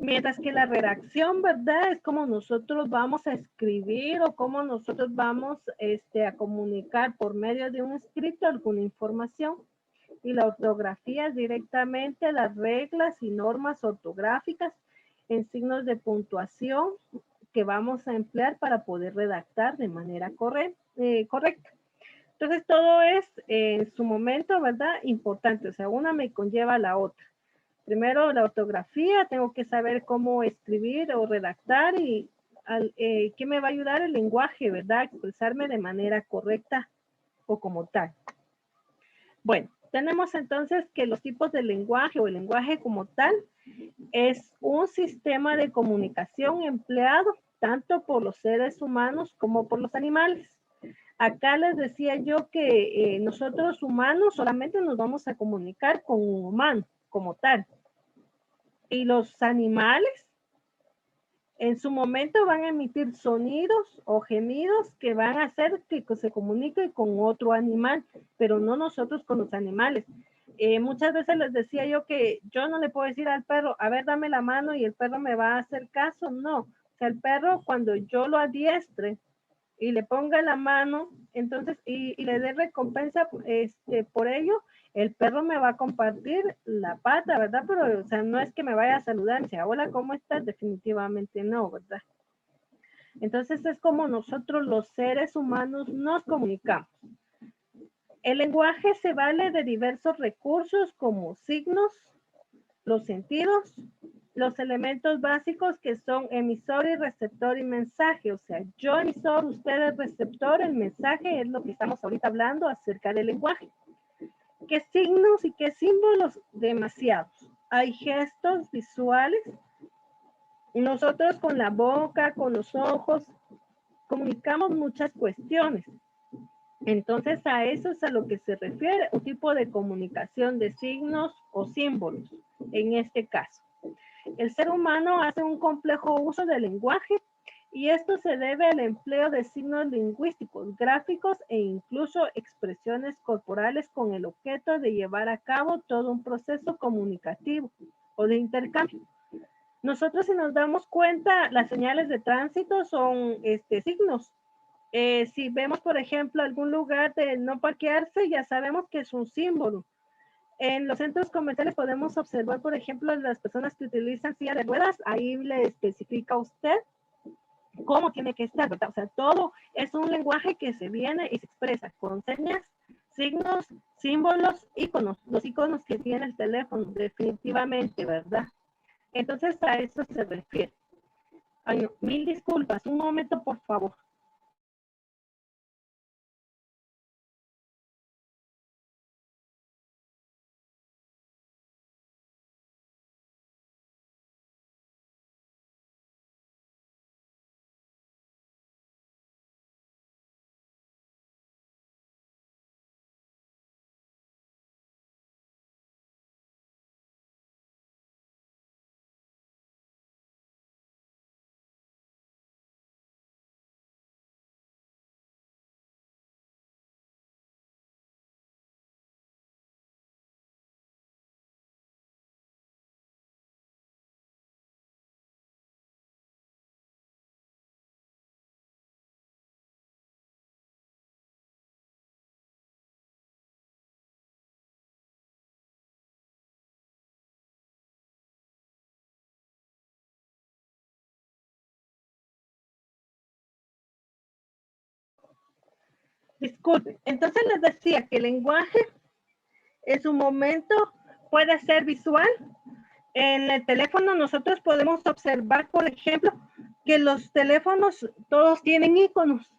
Mientras que la redacción, ¿verdad? Es como nosotros vamos a escribir o como nosotros vamos a comunicar por medio de un escrito alguna información. Y la ortografía es directamente las reglas y normas ortográficas en signos de puntuación que vamos a emplear para poder redactar de manera correcta. Entonces, todo es en su momento, ¿verdad? Importante, o sea, una me conlleva a la otra. Primero, la ortografía, tengo que saber cómo escribir o redactar y qué me va a ayudar el lenguaje, ¿verdad? Expresarme de manera correcta o como tal. Bueno, tenemos entonces que los tipos de lenguaje o el lenguaje como tal es un sistema de comunicación empleado tanto por los seres humanos como por los animales. Acá les decía yo que nosotros humanos solamente nos vamos a comunicar con un humano como tal. Y los animales en su momento van a emitir sonidos o gemidos que van a hacer que se comunique con otro animal, pero no nosotros con los animales. Muchas veces les decía yo que yo no le puedo decir al perro, a ver, dame la mano y el perro me va a hacer caso, no. O sea, el perro cuando yo lo adiestre y le ponga la mano, entonces, y le dé recompensa por ello, el perro me va a compartir la pata, ¿verdad? Pero, o sea, no es que me vaya a saludar, y sea, hola, ¿cómo estás? Definitivamente no, ¿verdad? Entonces es como nosotros los seres humanos nos comunicamos. El lenguaje se vale de diversos recursos como signos, los sentidos, los elementos básicos que son emisor y receptor y mensaje. O sea, yo emisor, usted es receptor, el mensaje es lo que estamos ahorita hablando acerca del lenguaje. ¿Qué signos y qué símbolos? Demasiados. Hay gestos visuales. Nosotros con la boca, con los ojos, comunicamos muchas cuestiones. Entonces a eso es a lo que se refiere un tipo de comunicación de signos o símbolos, en este caso. El ser humano hace un complejo uso del lenguaje y esto se debe al empleo de signos lingüísticos, gráficos e incluso expresiones corporales con el objeto de llevar a cabo todo un proceso comunicativo o de intercambio. Nosotros si nos damos cuenta, las señales de tránsito son signos. Si vemos, por ejemplo, algún lugar de no parquearse, ya sabemos que es un símbolo. En los centros comerciales podemos observar, por ejemplo, las personas que utilizan silla de ruedas, ahí le especifica a usted cómo tiene que estar, ¿verdad? O sea, todo es un lenguaje que se viene y se expresa con señas, signos, símbolos, iconos, los iconos que tiene el teléfono, definitivamente, ¿verdad? Entonces a eso se refiere. Ay, no, mil disculpas, un momento, por favor. Disculpe, entonces les decía que el lenguaje en su momento puede ser visual. En el teléfono nosotros podemos observar, por ejemplo, que los teléfonos todos tienen iconos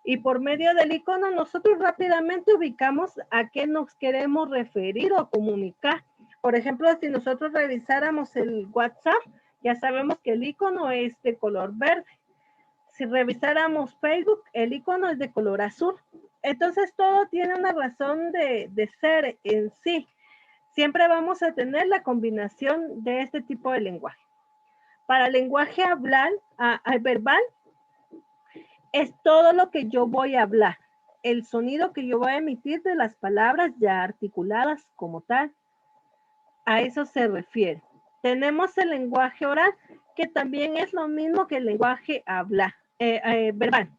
y por medio del icono nosotros rápidamente ubicamos a qué nos queremos referir o comunicar. Por ejemplo, si nosotros revisáramos el WhatsApp, ya sabemos que el icono es de color verde. Si revisáramos Facebook, el icono es de color azul. Entonces todo tiene una razón de ser en sí. Siempre vamos a tener la combinación de este tipo de lenguaje. Para el lenguaje verbal, es todo lo que yo voy a hablar, el sonido que yo voy a emitir de las palabras ya articuladas como tal. A eso se refiere. Tenemos el lenguaje oral, que también es lo mismo que el lenguaje verbal.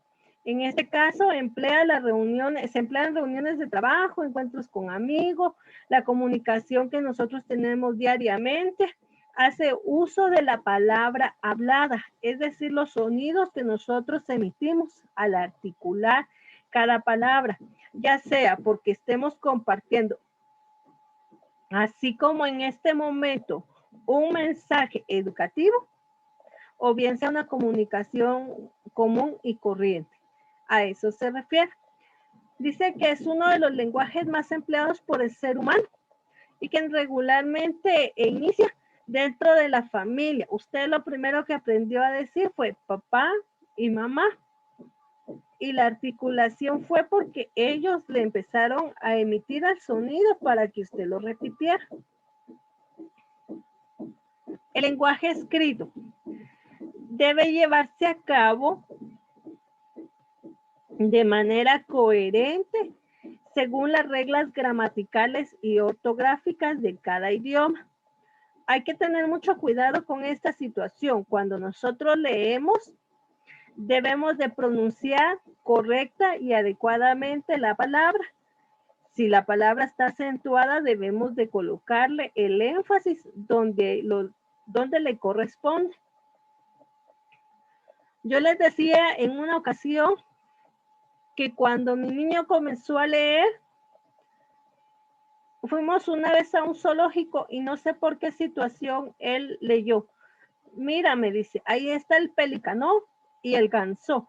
En este caso, se emplean reuniones de trabajo, encuentros con amigos, la comunicación que nosotros tenemos diariamente, hace uso de la palabra hablada, es decir, los sonidos que nosotros emitimos al articular cada palabra, ya sea porque estemos compartiendo, así como en este momento, un mensaje educativo, o bien sea una comunicación común y corriente. A eso se refiere. Dice que es uno de los lenguajes más empleados por el ser humano y que regularmente inicia dentro de la familia. Usted lo primero que aprendió a decir fue papá y mamá. Y la articulación fue porque ellos le empezaron a emitir el sonido para que usted lo repitiera. El lenguaje escrito debe llevarse a cabo de manera coherente según las reglas gramaticales y ortográficas de cada idioma. Hay que tener mucho cuidado con esta situación. Cuando nosotros leemos, debemos de pronunciar correcta y adecuadamente la palabra. Si la palabra está acentuada, debemos de colocarle el énfasis donde le corresponde. Yo les decía en una ocasión que cuando mi niño comenzó a leer, fuimos una vez a un zoológico y no sé por qué situación él leyó. Mira, me dice, ahí está el pelícano y el ganso.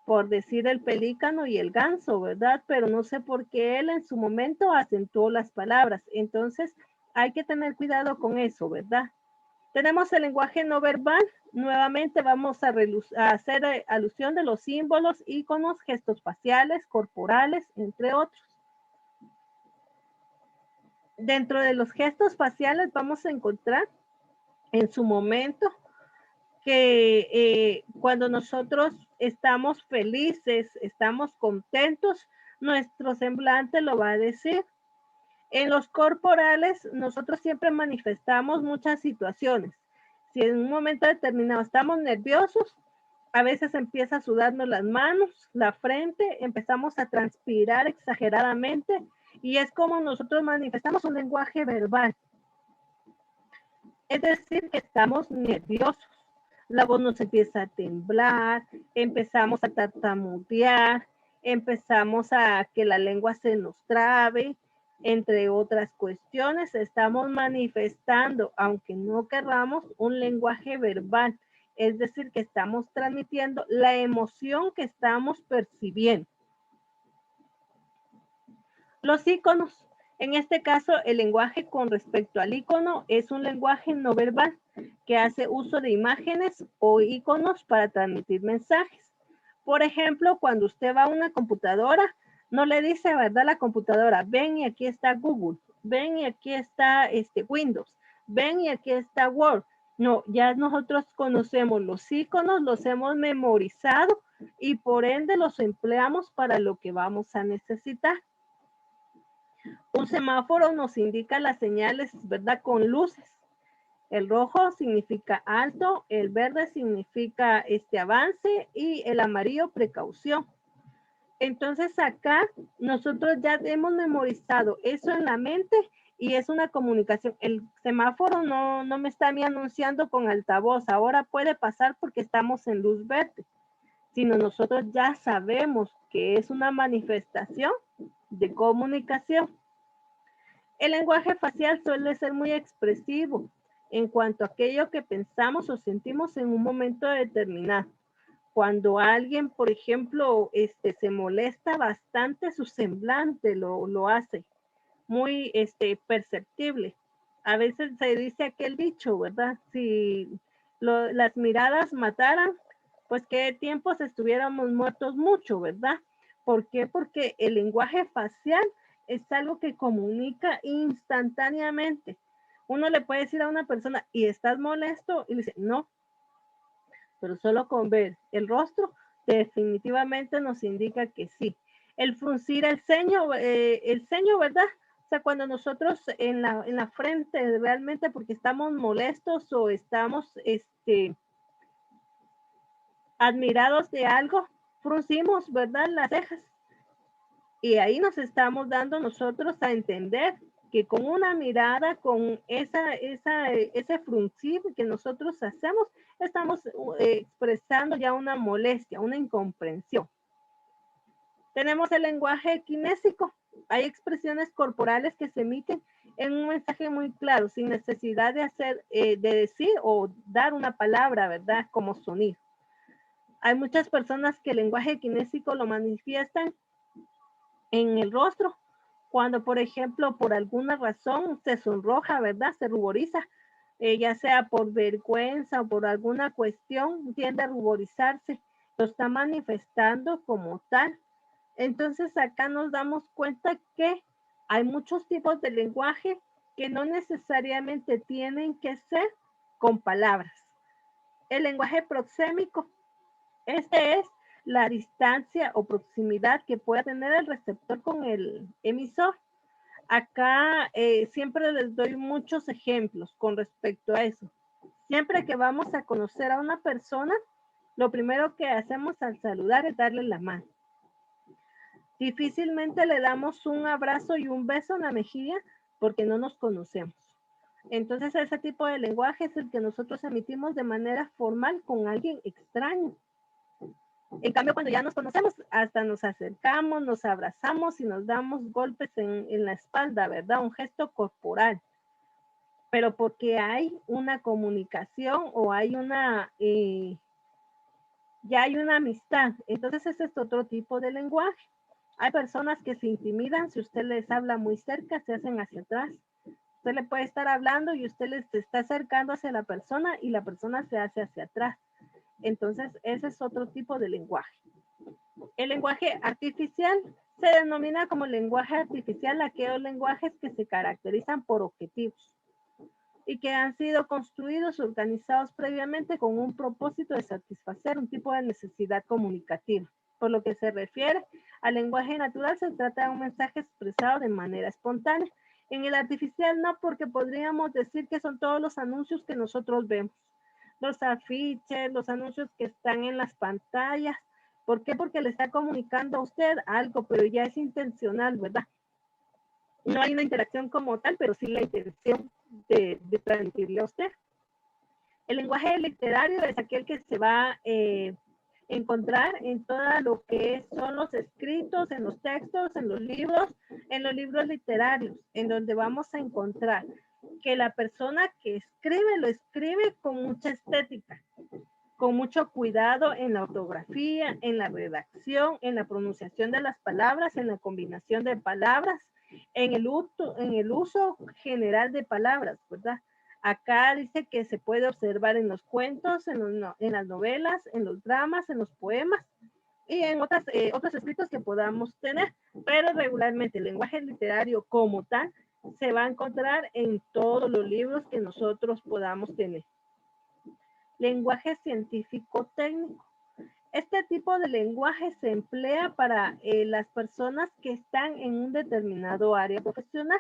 Por decir el pelícano y el ganso, ¿verdad? Pero no sé por qué él en su momento acentuó las palabras. Entonces, hay que tener cuidado con eso, ¿verdad? Tenemos el lenguaje no verbal. Nuevamente vamos a hacer alusión de los símbolos, iconos, gestos faciales, corporales, entre otros. Dentro de los gestos faciales vamos a encontrar en su momento que cuando nosotros estamos felices, estamos contentos, nuestro semblante lo va a decir. En los corporales, nosotros siempre manifestamos muchas situaciones. Si en un momento determinado estamos nerviosos, a veces empieza a sudarnos las manos, la frente, empezamos a transpirar exageradamente y es como nosotros manifestamos un lenguaje verbal. Es decir, que estamos nerviosos. La voz nos empieza a temblar, empezamos a tartamudear, empezamos a que la lengua se nos trabe, entre otras cuestiones. Estamos manifestando, aunque no querramos, un lenguaje verbal. Es decir, que estamos transmitiendo la emoción que estamos percibiendo. Los iconos. En este caso, el lenguaje con respecto al icono es un lenguaje no verbal que hace uso de imágenes o iconos para transmitir mensajes. Por ejemplo, cuando usted va a una computadora, no le dice, ¿verdad? La computadora, ven y aquí está Google, ven y aquí está Windows, ven y aquí está Word. No, ya nosotros conocemos los iconos, los hemos memorizado y por ende los empleamos para lo que vamos a necesitar. Un semáforo nos indica las señales, ¿verdad? Con luces. El rojo significa alto, el verde significa avance y el amarillo precaución. Entonces acá nosotros ya hemos memorizado eso en la mente y es una comunicación. El semáforo no me está ni anunciando con altavoz, ahora puede pasar porque estamos en luz verde, sino nosotros ya sabemos que es una manifestación de comunicación. El lenguaje facial suele ser muy expresivo en cuanto a aquello que pensamos o sentimos en un momento determinado. Cuando alguien, por ejemplo, se molesta bastante, su semblante lo hace muy perceptible. A veces se dice aquel dicho, ¿verdad? Si las miradas mataran, pues qué tiempos estuviéramos muertos mucho, ¿verdad? ¿Por qué? Porque el lenguaje facial es algo que comunica instantáneamente. Uno le puede decir a una persona, ¿y estás molesto? Y le dice, no, pero solo con ver el rostro definitivamente nos indica que sí. El fruncir el ceño, ¿verdad? Hasta cuando nosotros en la frente realmente porque estamos molestos o estamos admirados de algo, fruncimos, ¿verdad? Las cejas. Y ahí nos estamos dando nosotros a entender que con una mirada, con ese fruncir que nosotros hacemos, estamos expresando ya una molestia, una incomprensión. Tenemos el lenguaje kinésico. Hay expresiones corporales que se emiten en un mensaje muy claro, sin necesidad de decir o dar una palabra, ¿verdad? Como sonido. Hay muchas personas que el lenguaje kinésico lo manifiestan en el rostro, cuando por ejemplo por alguna razón se sonroja, ¿verdad? Se ruboriza, ya sea por vergüenza o por alguna cuestión, tiende a ruborizarse, lo está manifestando como tal. Entonces acá nos damos cuenta que hay muchos tipos de lenguaje que no necesariamente tienen que ser con palabras. El lenguaje proxémico, este es la distancia o proximidad que pueda tener el receptor con el emisor. Acá siempre les doy muchos ejemplos con respecto a eso. Siempre que vamos a conocer a una persona, lo primero que hacemos al saludar es darle la mano. Difícilmente le damos un abrazo y un beso en la mejilla porque no nos conocemos. Entonces ese tipo de lenguaje es el que nosotros emitimos de manera formal con alguien extraño. En cambio, cuando ya nos conocemos, hasta nos acercamos, nos abrazamos y nos damos golpes en la espalda, ¿verdad? Un gesto corporal. Pero porque hay una comunicación o hay ya hay una amistad. Entonces ese es otro tipo de lenguaje. Hay personas que se intimidan, si usted les habla muy cerca, se hacen hacia atrás. Usted le puede estar hablando y usted les está acercando hacia la persona y la persona se hace hacia atrás. Entonces ese es otro tipo de lenguaje. El lenguaje artificial se denomina como lenguaje artificial aquellos lenguajes que se caracterizan por objetivos y que han sido construidos, organizados previamente con un propósito de satisfacer un tipo de necesidad comunicativa. Por lo que se refiere al lenguaje natural, se trata de un mensaje expresado de manera espontánea. En el artificial no, porque podríamos decir que son todos los anuncios que nosotros vemos, los afiches, los anuncios que están en las pantallas. ¿Por qué? Porque le está comunicando a usted algo, pero ya es intencional, ¿verdad? No hay una interacción como tal, pero sí la intención de transmitirle a usted. El lenguaje literario es aquel que se va a encontrar en todo lo que son los escritos, en los textos, en los libros literarios, en donde vamos a encontrar que la persona que escribe lo escribe con mucha estética, con mucho cuidado en la ortografía, en la redacción, en la pronunciación de las palabras, en la combinación de palabras, en el uso general de palabras, ¿verdad? Acá dice que se puede observar en los cuentos, en las novelas, en los dramas, en los poemas y en otros escritos que podamos tener, pero regularmente el lenguaje literario como tal se va a encontrar en todos los libros que nosotros podamos tener. Lenguaje científico técnico. Este tipo de lenguaje se emplea para las personas que están en un determinado área profesional.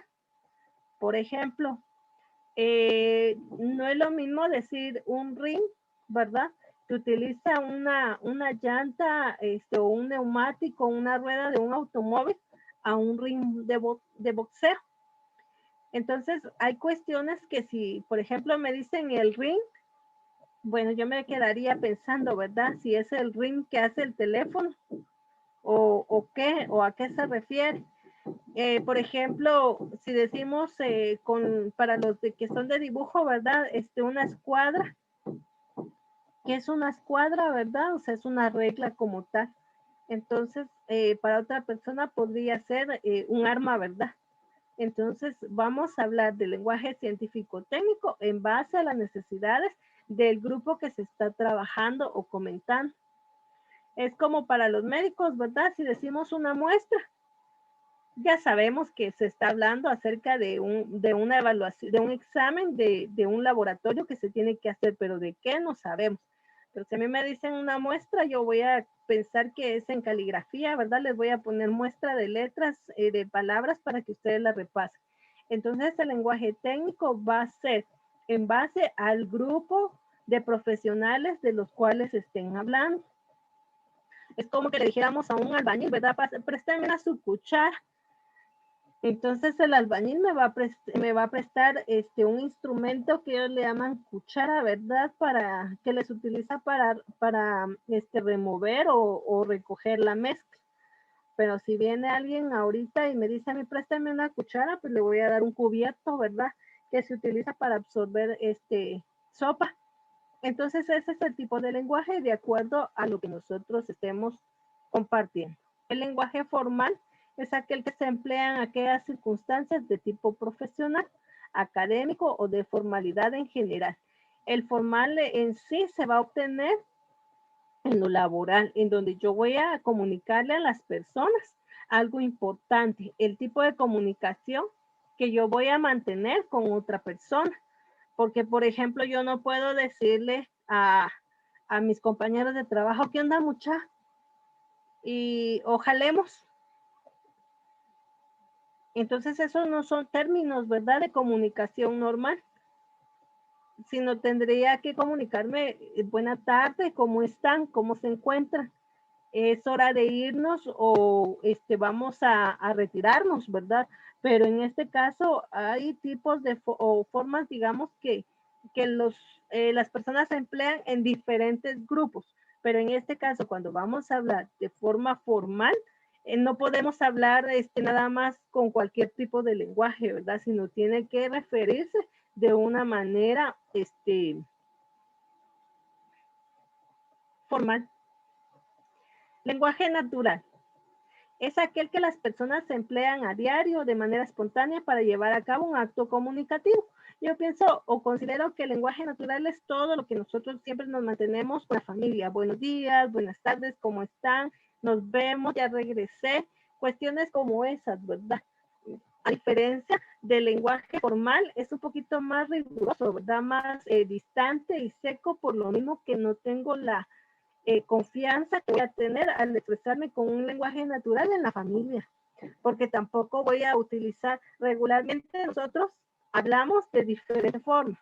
Por ejemplo, no es lo mismo decir un ring, ¿verdad? Que utiliza una llanta o un neumático, una rueda de un automóvil a un ring de boxeo. Entonces, hay cuestiones que si, por ejemplo, me dicen el ring, bueno, yo me quedaría pensando, ¿verdad? Si es el ring que hace el teléfono o qué, o a qué se refiere. Por ejemplo, si decimos para los que son de dibujo, ¿verdad? Una escuadra, ¿qué es una escuadra, verdad? O sea, es una regla como tal. Entonces, para otra persona podría ser un arma, ¿verdad? Entonces, vamos a hablar del lenguaje científico técnico en base a las necesidades del grupo que se está trabajando o comentando. Es como para los médicos, ¿verdad? Si decimos una muestra, ya sabemos que se está hablando acerca de una evaluación, de un examen de un laboratorio que se tiene que hacer, pero de qué no sabemos. Pero si a mí me dicen una muestra, yo voy a pensar que es en caligrafía, ¿verdad? Les voy a poner muestra de letras, de palabras para que ustedes la repasen. Entonces el lenguaje técnico va a ser en base al grupo de profesionales de los cuales estén hablando. Es como que le dijéramos a un albañil, ¿verdad? Préstame su cuchara. Entonces el albañil me va a prestar un instrumento que ellos le llaman cuchara, ¿verdad? Que les utiliza para remover o recoger la mezcla. Pero si viene alguien ahorita y me dice a mí, préstame una cuchara, pues le voy a dar un cubierto, ¿verdad? Que se utiliza para absorber sopa. Entonces ese es el tipo de lenguaje de acuerdo a lo que nosotros estemos compartiendo. El lenguaje formal es aquel que se emplea en aquellas circunstancias de tipo profesional, académico o de formalidad en general. El formal en sí se va a obtener en lo laboral, en donde yo voy a comunicarle a las personas algo importante, el tipo de comunicación que yo voy a mantener con otra persona. Porque, por ejemplo, yo no puedo decirle a mis compañeros de trabajo, ¿qué onda, mucha? Y ojalemos. Entonces, esos no son términos, ¿verdad?, de comunicación normal, sino tendría que comunicarme, buena tarde, ¿cómo están? ¿Cómo se encuentran? Es hora de irnos o vamos a retirarnos, ¿verdad? Pero en este caso hay tipos o formas, digamos, que las personas se emplean en diferentes grupos, pero en este caso, cuando vamos a hablar de forma formal, no podemos hablar nada más con cualquier tipo de lenguaje, ¿verdad? Sino tiene que referirse de una manera formal. Lenguaje natural. Es aquel que las personas emplean a diario de manera espontánea para llevar a cabo un acto comunicativo. Yo pienso o considero que el lenguaje natural es todo lo que nosotros siempre nos mantenemos con la familia. Buenos días, buenas tardes, ¿cómo están? Nos vemos, ya regresé. Cuestiones como esas, ¿verdad? A diferencia del lenguaje formal, es un poquito más riguroso, ¿verdad? Más distante y seco, por lo mismo que no tengo la confianza que voy a tener al expresarme con un lenguaje natural en la familia, porque tampoco voy a utilizar regularmente. Nosotros hablamos de diferente forma,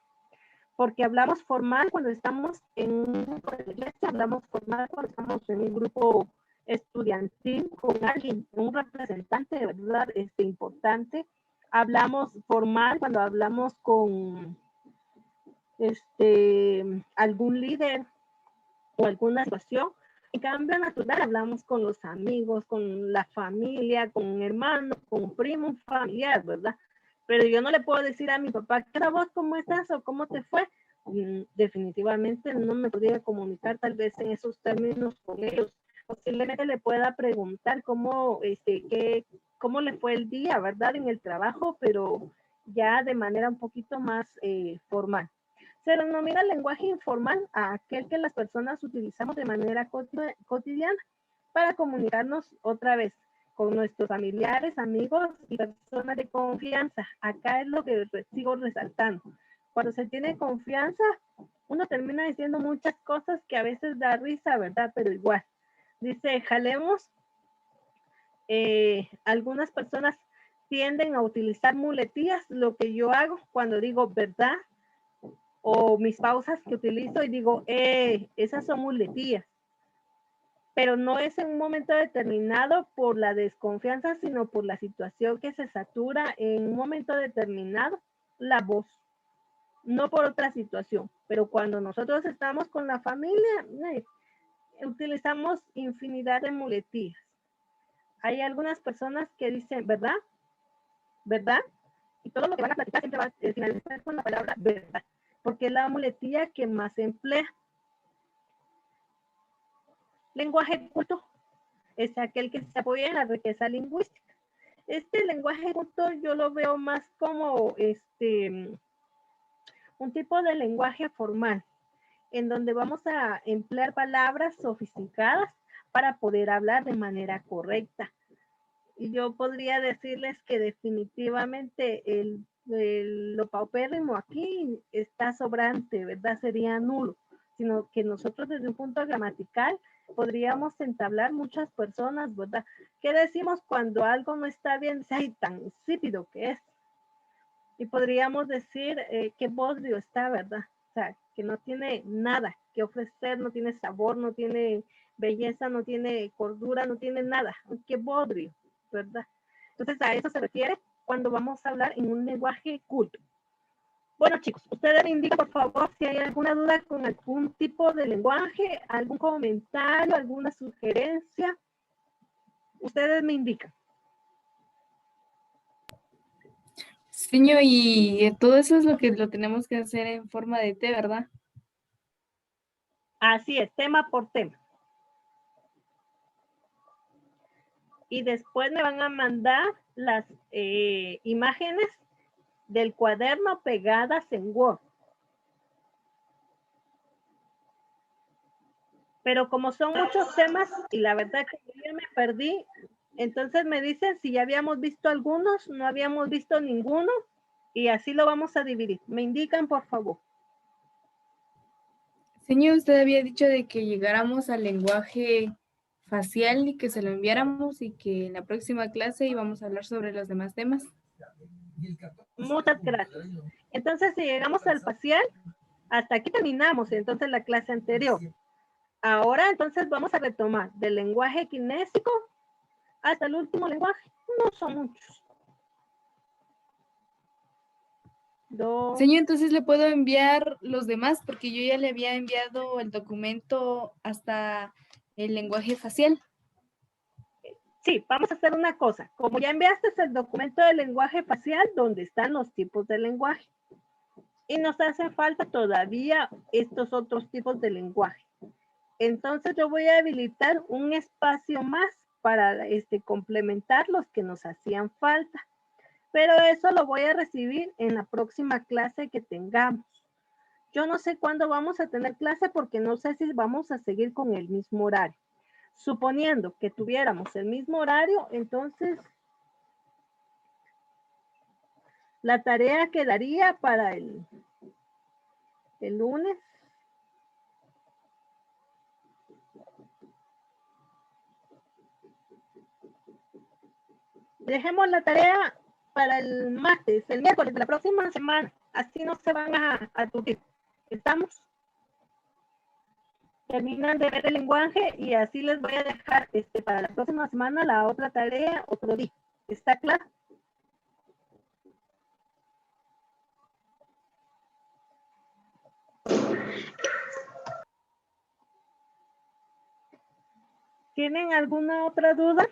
porque hablamos formal cuando estamos en un grupo de iglesia, hablamos formal cuando estamos en un grupo estudiantil con alguien, un representante, ¿verdad? Importante. Hablamos formal cuando hablamos con algún líder o alguna situación. En cambio natural hablamos con los amigos, con la familia, con un hermano, con un primo, un familiar, ¿verdad? Pero yo no le puedo decir a mi papá, ¿qué tal vos? ¿Cómo estás? ¿O cómo te fue? Definitivamente no me podría comunicar tal vez en esos términos con ellos. Posiblemente le pueda preguntar cómo le fue el día, ¿verdad? En el trabajo, pero ya de manera un poquito más formal. Se denomina lenguaje informal a aquel que las personas utilizamos de manera cotidiana para comunicarnos otra vez con nuestros familiares, amigos y personas de confianza. Acá es lo que sigo resaltando. Cuando se tiene confianza, uno termina diciendo muchas cosas que a veces da risa, ¿verdad? Pero igual. Dice, jalemos. Algunas personas tienden a utilizar muletillas, lo que yo hago cuando digo verdad, o mis pausas que utilizo y digo, esas son muletillas. Pero no es en un momento determinado por la desconfianza, sino por la situación que se satura en un momento determinado la voz, no por otra situación. Pero cuando nosotros estamos con la familia, utilizamos infinidad de muletillas. Hay algunas personas que dicen, ¿verdad? ¿Verdad? Y todo lo que van a platicar siempre va a finalizar con la palabra verdad, porque es la muletilla que más se emplea. Lenguaje culto es aquel que se apoya en la riqueza lingüística. Este lenguaje culto yo lo veo más como un tipo de lenguaje formal, en donde vamos a emplear palabras sofisticadas para poder hablar de manera correcta. Y yo podría decirles que definitivamente lo paupérrimo aquí está sobrante, ¿verdad? Sería nulo, sino que nosotros desde un punto gramatical podríamos entablar muchas personas, ¿verdad? ¿Qué decimos cuando algo no está bien? Ay, tan insípido que es. Y podríamos decir que bodrio está, ¿verdad? O sea, que no tiene nada que ofrecer, no tiene sabor, no tiene belleza, no tiene cordura, no tiene nada. Qué bodrio, ¿verdad? Entonces a eso se refiere cuando vamos a hablar en un lenguaje culto. Bueno, chicos, ustedes me indican, por favor, si hay alguna duda con algún tipo de lenguaje, algún comentario, alguna sugerencia. Ustedes me indican. Señor, y todo eso es lo que lo tenemos que hacer en forma de té, ¿verdad? Así es, tema por tema. Y después me van a mandar las imágenes del cuaderno pegadas en Word. Pero como son muchos temas y la verdad que yo ya me perdí, entonces me dicen si ya habíamos visto algunos, no habíamos visto ninguno y así lo vamos a dividir. Me indican, por favor. Señor, usted había dicho de que llegáramos al lenguaje facial y que se lo enviáramos y que en la próxima clase íbamos a hablar sobre los demás temas. Muchas gracias. Entonces, si llegamos al facial, hasta aquí terminamos entonces la clase anterior. Ahora entonces vamos a retomar del lenguaje kinésico hasta el último lenguaje. No son muchos. Señor, entonces le puedo enviar los demás porque yo ya le había enviado el documento hasta el lenguaje facial. Sí, vamos a hacer una cosa. Como ya enviaste el documento del lenguaje facial, donde están los tipos de lenguaje. Y nos hacen falta todavía estos otros tipos de lenguaje. Entonces yo voy a habilitar un espacio más para complementar los que nos hacían falta. Pero eso lo voy a recibir en la próxima clase que tengamos. Yo no sé cuándo vamos a tener clase porque no sé si vamos a seguir con el mismo horario. Suponiendo que tuviéramos el mismo horario, entonces la tarea quedaría para el lunes. Dejemos la tarea para el martes, el miércoles de la próxima semana. Así no se van a aturdir. ¿Estamos? Terminan de ver el lenguaje y así les voy a dejar para la próxima semana la otra tarea otro día. ¿Está claro? ¿Tienen alguna otra duda?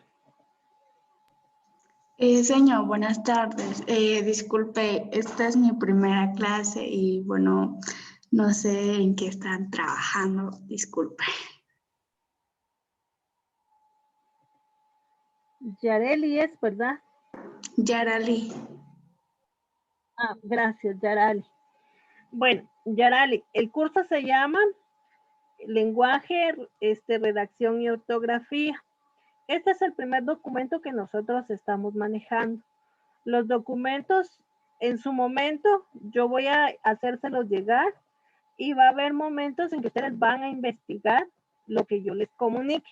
Señor, buenas tardes. Disculpe, esta es mi primera clase y bueno, no sé en qué están trabajando. Disculpe. Yareli es, ¿verdad? Yarali. Ah, gracias, Yarali. Bueno, Yarali, el curso se llama Lenguaje, Redacción y Ortografía. Este es el primer documento que nosotros estamos manejando. Los documentos, en su momento, yo voy a hacérselos llegar y va a haber momentos en que ustedes van a investigar lo que yo les comunique.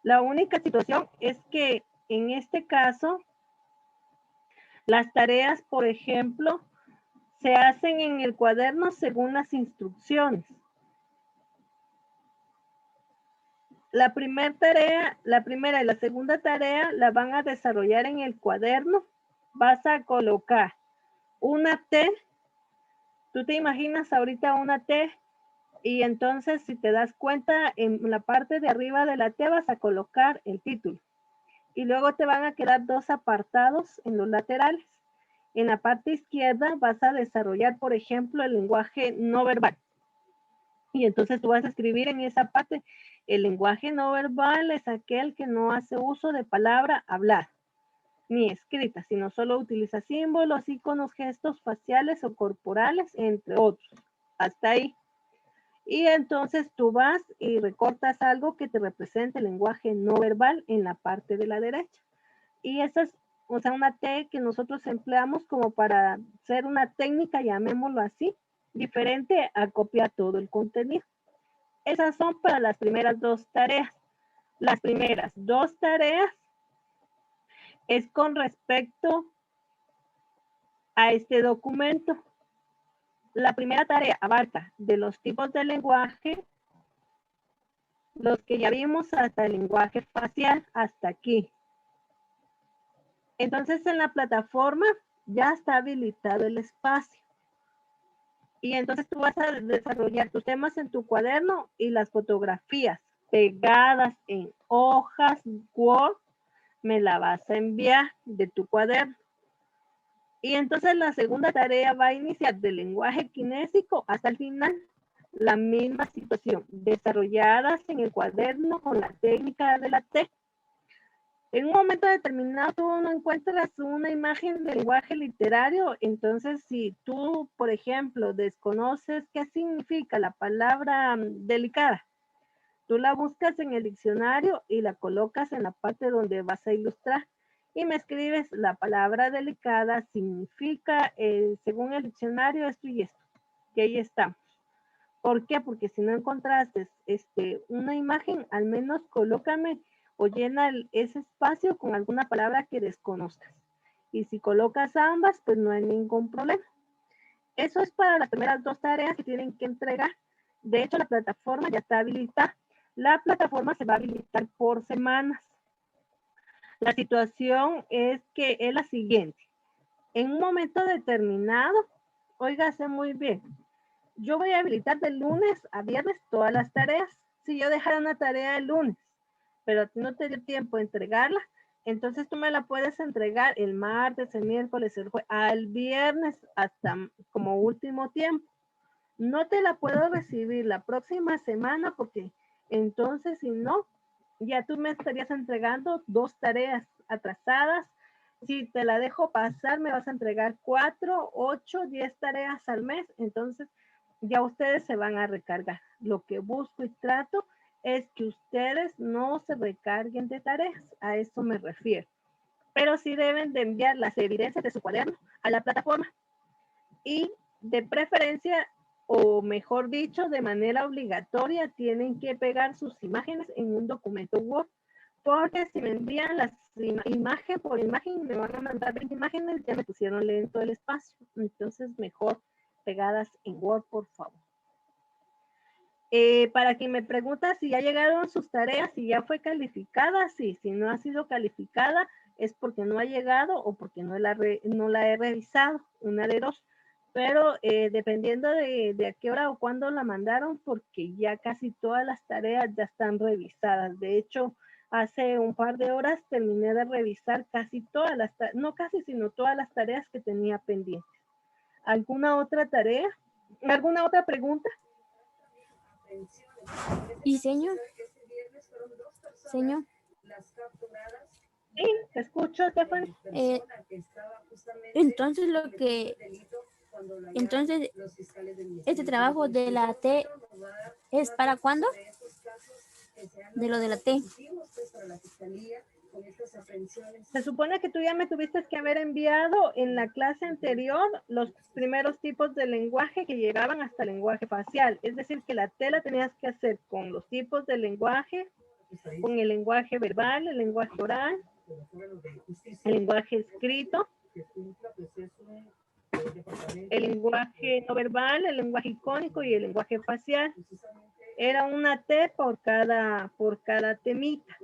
La única situación es que en este caso, las tareas, por ejemplo, se hacen en el cuaderno según las instrucciones. La primera y la segunda tarea la van a desarrollar en el cuaderno. Vas a colocar una T. Tú te imaginas ahorita una T y entonces si te das cuenta en la parte de arriba de la T vas a colocar el título. Y luego te van a quedar dos apartados en los laterales. En la parte izquierda vas a desarrollar, por ejemplo, el lenguaje no verbal. Y entonces tú vas a escribir en esa parte, el lenguaje no verbal es aquel que no hace uso de palabra hablada, ni escrita, sino solo utiliza símbolos, iconos, gestos faciales o corporales, entre otros. Hasta ahí. Y entonces tú vas y recortas algo que te represente el lenguaje no verbal en la parte de la derecha. Y esa es, o sea, una T que nosotros empleamos como para hacer una técnica, llamémoslo así, diferente a copiar todo el contenido. Esas son para las primeras dos tareas. Las primeras dos tareas es con respecto a este documento. La primera tarea abarca de los tipos de lenguaje, los que ya vimos hasta el lenguaje facial, hasta aquí. Entonces en la plataforma ya está habilitado el espacio. Y entonces tú vas a desarrollar tus temas en tu cuaderno y las fotografías pegadas en hojas Word me la vas a enviar de tu cuaderno. Y entonces la segunda tarea va a iniciar del lenguaje kinésico hasta el final. La misma situación, desarrolladas en el cuaderno con la técnica de la T. En un momento determinado tú no encuentras una imagen de lenguaje literario, entonces si tú, por ejemplo, desconoces qué significa la palabra delicada, tú la buscas en el diccionario y la colocas en la parte donde vas a ilustrar y me escribes la palabra delicada significa, según el diccionario, esto y esto. Y ahí estamos. ¿Por qué? Porque si no encontraste una imagen, al menos colócame o llena ese espacio con alguna palabra que desconozcas. Y si colocas ambas, pues no hay ningún problema. Eso es para las primeras dos tareas que tienen que entregar. De hecho, la plataforma ya está habilitada. La plataforma se va a habilitar por semanas. La situación es que es la siguiente. En un momento determinado, óigase muy bien, yo voy a habilitar de lunes a viernes todas las tareas. Si yo dejara una tarea el lunes, pero a ti no te dio tiempo de entregarla, entonces tú me la puedes entregar el martes, el miércoles, el jueves, al viernes hasta como último tiempo. No te la puedo recibir la próxima semana porque entonces si no, ya tú me estarías entregando dos tareas atrasadas. Si te la dejo pasar, me vas a entregar 4, 8, 10 tareas al mes. Entonces ya ustedes se van a recargar. Lo que busco y trato es que ustedes no se recarguen de tareas. A eso me refiero. Pero sí deben de enviar las evidencias de su cuaderno a la plataforma. Y de preferencia, o mejor dicho, de manera obligatoria, tienen que pegar sus imágenes en un documento Word. Porque si me envían las imagen por imagen, me van a mandar 20 imágenes, ya me pusieron lento el espacio. Entonces, mejor pegadas en Word, por favor. Para quien me pregunta si ya llegaron sus tareas, si ya fue calificada, sí. Si no ha sido calificada, es porque no ha llegado o porque no la he revisado, una de dos. Pero dependiendo de a qué hora o cuándo la mandaron, porque ya casi todas las tareas ya están revisadas. De hecho, hace un par de horas terminé de revisar casi todas las tareas, no casi, sino todas las tareas que tenía pendientes. ¿Alguna otra tarea? ¿Alguna otra pregunta? Y señor. Señor. Sí, te escucho, Stephanie. Entonces este trabajo de la T ¿es para cuándo? De lo de la T. Se supone que tú ya me tuviste que haber enviado en la clase anterior los primeros tipos de lenguaje que llegaban hasta el lenguaje facial. Es decir, que la T la tenías que hacer con los tipos de lenguaje, con el lenguaje verbal, el lenguaje oral, el lenguaje escrito, el lenguaje no verbal, el lenguaje icónico y el lenguaje facial. Era una T por cada temita.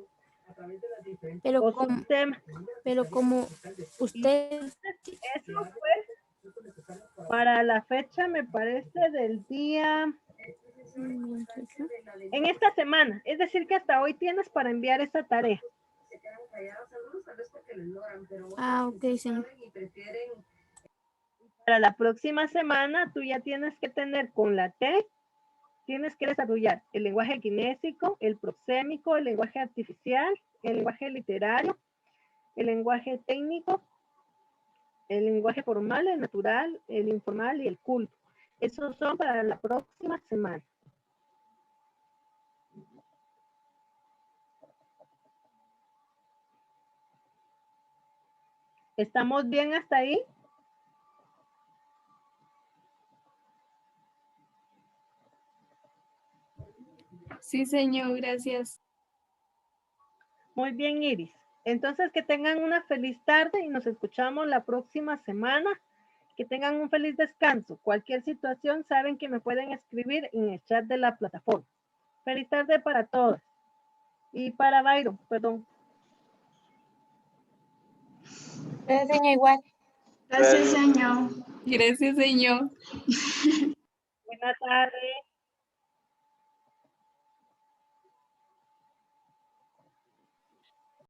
Pero como usted... Eso fue para la fecha, me parece, del día... En esta semana. Es decir, que hasta hoy tienes para enviar esta tarea. Ah, ok, señor. Para la próxima semana, tú ya tienes que tener con la T, tienes que desarrollar el lenguaje kinésico, el proxémico, el lenguaje artificial, el lenguaje literario, el lenguaje técnico, el lenguaje formal, el natural, el informal y el culto. Esos son para la próxima semana. ¿Estamos bien hasta ahí? Sí, señor, gracias. Muy bien, Iris. Entonces, que tengan una feliz tarde y nos escuchamos la próxima semana. Que tengan un feliz descanso. Cualquier situación saben que me pueden escribir en el chat de la plataforma. Feliz tarde para todos. Y para Byron, perdón. Gracias, señor, igual. Gracias, señor. Gracias, señor. Buenas tardes.